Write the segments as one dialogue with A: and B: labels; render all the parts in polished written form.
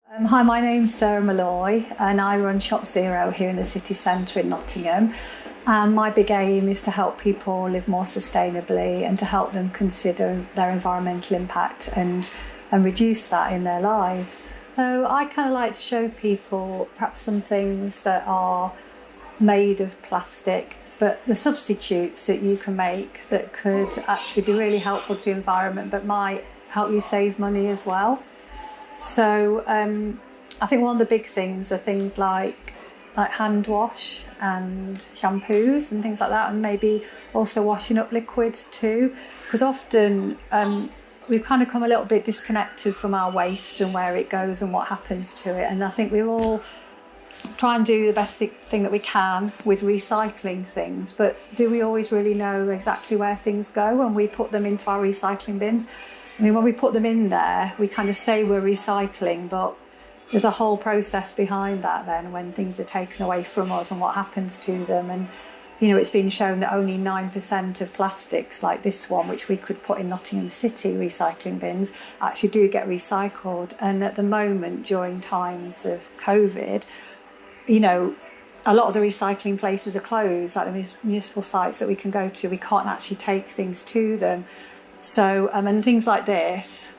A: Hi, my name's Sarah Maloy and I run Shop Zero here in the city centre in Nottingham. And my big aim is to help people live more sustainably and to help them consider their environmental impact and reduce that in their lives. So I kind of like to show people perhaps some things that are made of plastic, but the substitutes that you can make that could actually be really helpful to the environment but might help you save money as well. So I think one of the big things are things like hand wash and shampoos and things like that, and maybe also washing up liquids too, because often we've kind of come a little bit disconnected from our waste and where it goes and what happens to it. And I think we all try and do the best thing that we can with recycling things, but do we always really know exactly where things go when we put them into our recycling bins? I mean, when we put them in there, we kind of say we're recycling, but there's a whole process behind that then when things are taken away from us and what happens to them. And, you know, it's been shown that only 9% of plastics like this one, which we could put in Nottingham City recycling bins, actually do get recycled. And at the moment, during times of COVID, you know, a lot of the recycling places are closed, like the municipal sites that we can go to. We can't actually take things to them. So, and things like this,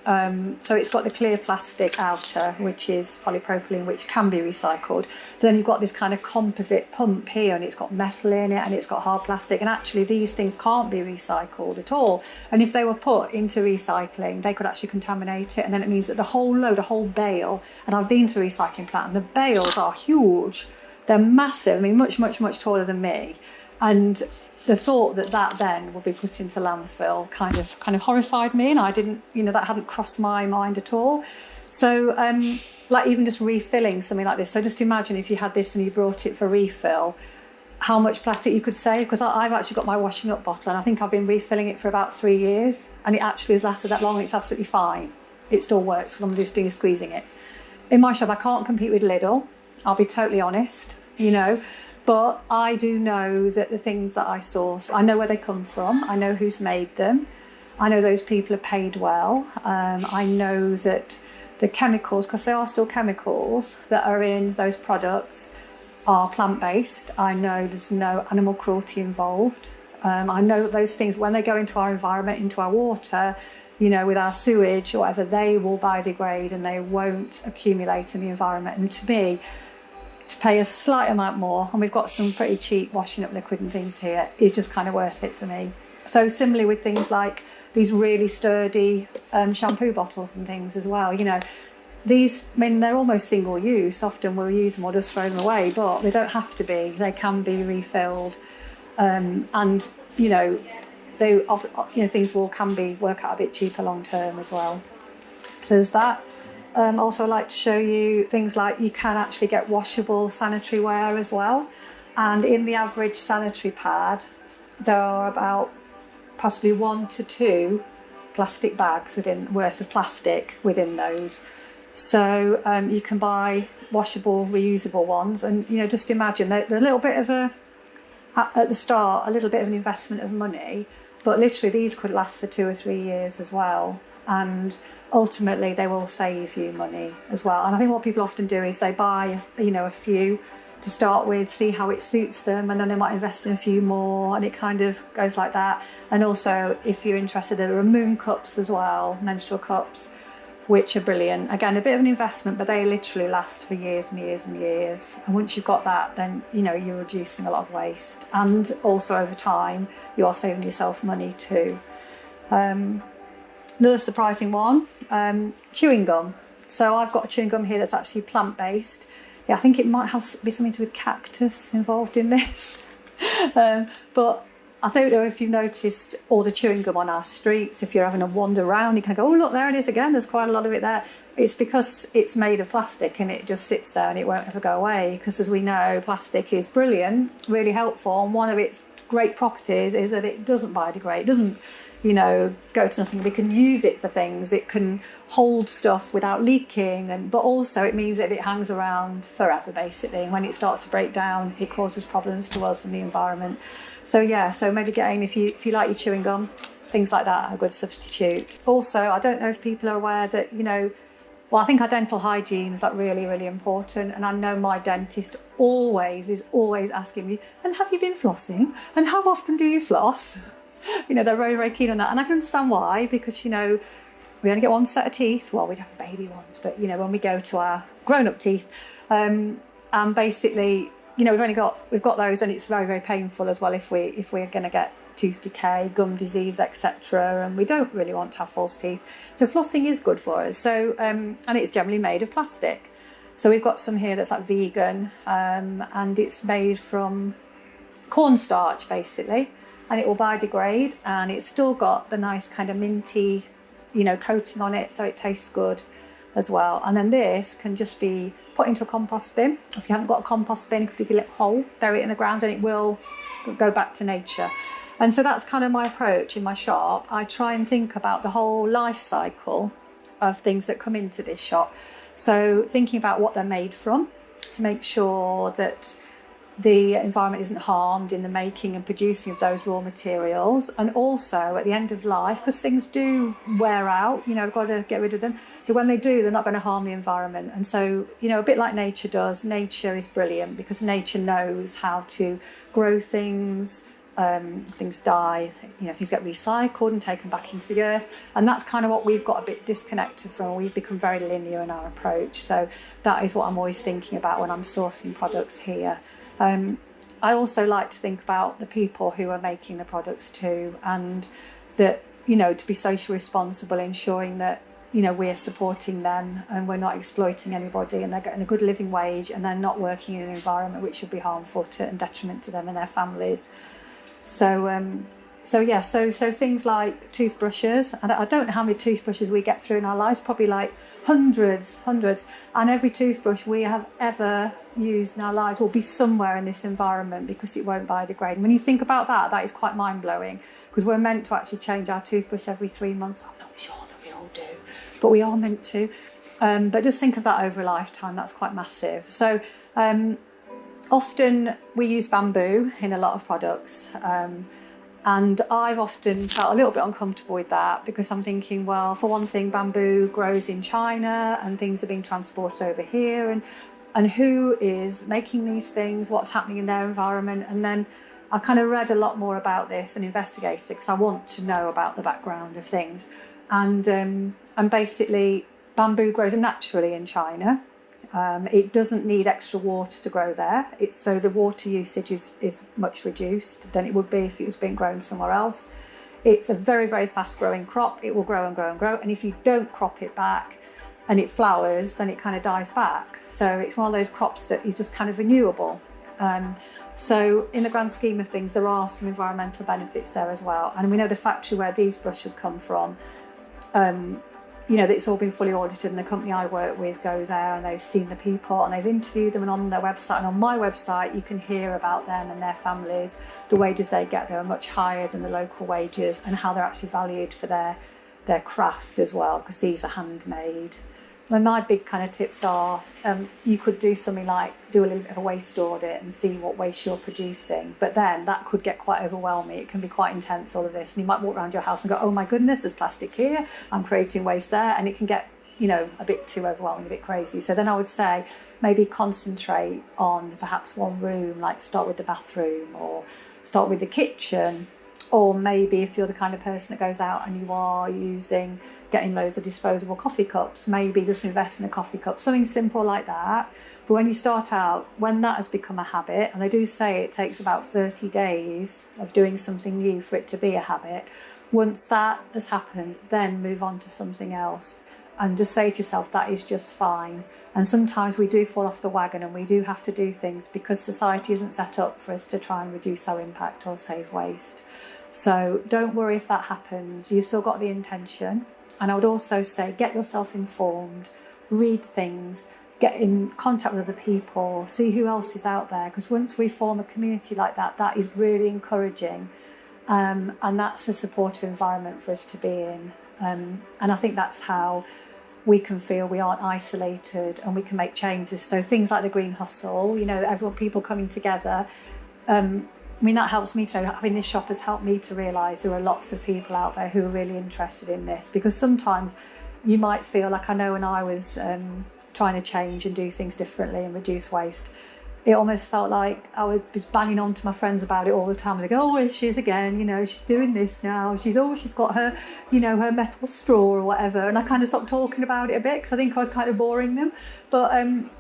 A: so it's got the clear plastic outer, which is polypropylene, which can be recycled. But then you've got this kind of composite pump here, and it's got metal in it, and it's got hard plastic. And actually, these things can't be recycled at all. And if they were put into recycling, they could actually contaminate it. And then it means that the whole load, a whole bale, and I've been to a recycling plant, and the bales are huge. They're massive. I mean, much, much, much taller than me. And the thought that then would be put into landfill kind of horrified me, and I didn't, that hadn't crossed my mind at all. So, like even just refilling something like this. So just imagine if you had this and you brought it for refill, how much plastic you could save. Because I've actually got my washing up bottle, and I think I've been refilling it for about 3 years, and it actually has lasted that long. And it's absolutely fine. It still works because I'm just doing squeezing it. In my shop, I can't compete with Lidl. I'll be totally honest, But I do know that the things that I source, I know where they come from. I know who's made them. I know those people are paid well. I know that the chemicals, because there are still chemicals that are in those products, are plant-based. I know there's no animal cruelty involved. I know that those things, when they go into our environment, into our water, with our sewage or whatever, they will biodegrade and they won't accumulate in the environment. And to me, to pay a slight amount more, and we've got some pretty cheap washing up liquid and things here, is just kind of worth it for me. So similarly with things like these really sturdy shampoo bottles and things as well, these, they're almost single use. Often we'll use them or just throw them away, but they don't have to be. They can be refilled, and things can work out a bit cheaper long term as well. So there's that. Also, I like to show you things like you can actually get washable sanitary ware as well. And in the average sanitary pad, there are about possibly 1 to 2 plastic bags worth of plastic within those. So you can buy washable, reusable ones. And, just imagine they're a little bit of at the start, a little bit of an investment of money, but literally these could last for 2 or 3 years as well. And ultimately they will save you money as well. And I think what people often do is they buy a few to start with, see how it suits them, and then they might invest in a few more, and it kind of goes like that. And also, if you're interested, there are moon cups as well, menstrual cups, which are brilliant. Again, a bit of an investment, but they literally last for years and years and years. And once you've got that, then you're reducing a lot of waste, and also over time you are saving yourself money too. Another surprising one, chewing gum. So I've got a chewing gum here that's actually plant-based. Yeah, I think it might be something to do with cactus involved in this. But I don't know if you've noticed all the chewing gum on our streets. If you're having a wander around, you can go, oh, look, there it is again. There's quite a lot of it there. It's because it's made of plastic and it just sits there and it won't ever go away. Because as we know, plastic is brilliant, really helpful. And one of its great properties is that it doesn't biodegrade. It doesn't go to nothing. We can use it for things. It can hold stuff without leaking, but also it means that it hangs around forever, basically. And when it starts to break down, it causes problems to us and the environment. So maybe getting, if you like your chewing gum, things like that are a good substitute. Also, I don't know if people are aware that, Well, I think our dental hygiene is like really, really important. And I know my dentist is always asking me, and have you been flossing? And how often do you floss? They're very, very keen on that. And I can understand why, because, we only get one set of teeth. Well, we'd have baby ones, but, when we go to our grown-up teeth, and basically, we've got those, and it's very, very painful as well if we're going to get tooth decay, gum disease, etc. And we don't really want to have false teeth. So flossing is good for us. So, and it's generally made of plastic. So we've got some here that's like vegan, and it's made from cornstarch, basically. And it will biodegrade, and it's still got the nice kind of minty, coating on it, so it tastes good as well. And then this can just be put into a compost bin. If you haven't got a compost bin, you can dig a little hole, bury it in the ground, and it will go back to nature. And so that's kind of my approach in my shop. I try and think about the whole life cycle of things that come into this shop. So thinking about what they're made from, to make sure that the environment isn't harmed in the making and producing of those raw materials. And also at the end of life, because things do wear out, we've got to get rid of them. But when they do, they're not going to harm the environment. And so, a bit like nature does, nature is brilliant because nature knows how to grow things. Things die, things get recycled and taken back into the earth. And that's kind of what we've got a bit disconnected from. We've become very linear in our approach. So that is what I'm always thinking about when I'm sourcing products here. I also like to think about the people who are making the products too, and that, to be socially responsible, ensuring that, we're supporting them and we're not exploiting anybody, and they're getting a good living wage, and they're not working in an environment which would be harmful to and detriment to them and their families. So things like toothbrushes, and I don't know how many toothbrushes we get through in our lives, probably like hundreds, and every toothbrush we have ever used in our lives will be somewhere in this environment because it won't biodegrade. And when you think about that, that is quite mind-blowing, because we're meant to actually change our toothbrush every 3 months. I'm not sure that we all do, but we are meant to. But just think of that over a lifetime, that's quite massive. So often we use bamboo in a lot of products, and I've often felt a little bit uncomfortable with that, because I'm thinking, well, for one thing, bamboo grows in China and things are being transported over here, and who is making these things, what's happening in their environment. And then I've kind of read a lot more about this and investigated it because I want to know about the background of things. And basically bamboo grows naturally in China. It doesn't need extra water to grow there. So the water usage is much reduced than it would be if it was being grown somewhere else. It's a very, very fast growing crop. It will grow and grow and grow. And if you don't crop it back and it flowers, then it kind of dies back. So it's one of those crops that is just kind of renewable. So in the grand scheme of things, there are some environmental benefits there as well. And we know the factory where these brushes come from, that it's all been fully audited, and the company I work with go there and they've seen the people and they've interviewed them, and on their website and on my website you can hear about them and their families. The wages they get there are much higher than the local wages, and how they're actually valued for their craft as well, because these are handmade. And my big kind of tips are, you could do something like do a little bit of a waste audit and see what waste you're producing, but then that could get quite overwhelming. It can be quite intense, all of this, and you might walk around your house and go, oh my goodness, there's plastic here, I'm creating waste there, and it can get a bit too overwhelming, a bit crazy. So then I would say maybe concentrate on perhaps one room, like start with the bathroom or start with the kitchen. Or maybe if you're the kind of person that goes out and you are getting loads of disposable coffee cups, maybe just invest in a coffee cup, something simple like that. But when you start out, when that has become a habit, and they do say it takes about 30 days of doing something new for it to be a habit, once that has happened, then move on to something else. And just say to yourself, that is just fine. And sometimes we do fall off the wagon and we do have to do things because society isn't set up for us to try and reduce our impact or save waste. So don't worry if that happens. You've still got the intention. And I would also say get yourself informed, read things, get in contact with other people, see who else is out there. Because once we form a community like that, that is really encouraging. And that's a supportive environment for us to be in. And I think that's how we can feel we aren't isolated and we can make changes. So things like the Green Hustle, people coming together. That helps me to, having this shop has helped me to realise there are lots of people out there who are really interested in this, because sometimes you might feel like, I know when I was trying to change and do things differently and reduce waste, it almost felt like I was banging on to my friends about it all the time. They go, oh, here she is again, she's doing this now. She's got her, her metal straw or whatever. And I kind of stopped talking about it a bit because I think I was kind of boring them. But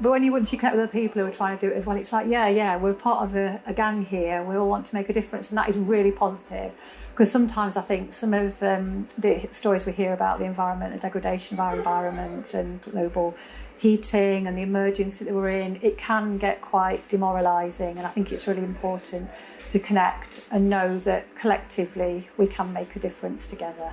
A: once you connect with other people who are trying to do it as well, it's like, yeah, we're part of a gang here. We all want to make a difference. And that is really positive. Because sometimes I think some of the stories we hear about the environment, the degradation of our environment and global heating and the emergency that we're in, it can get quite demoralising, and I think it's really important to connect and know that collectively we can make a difference together.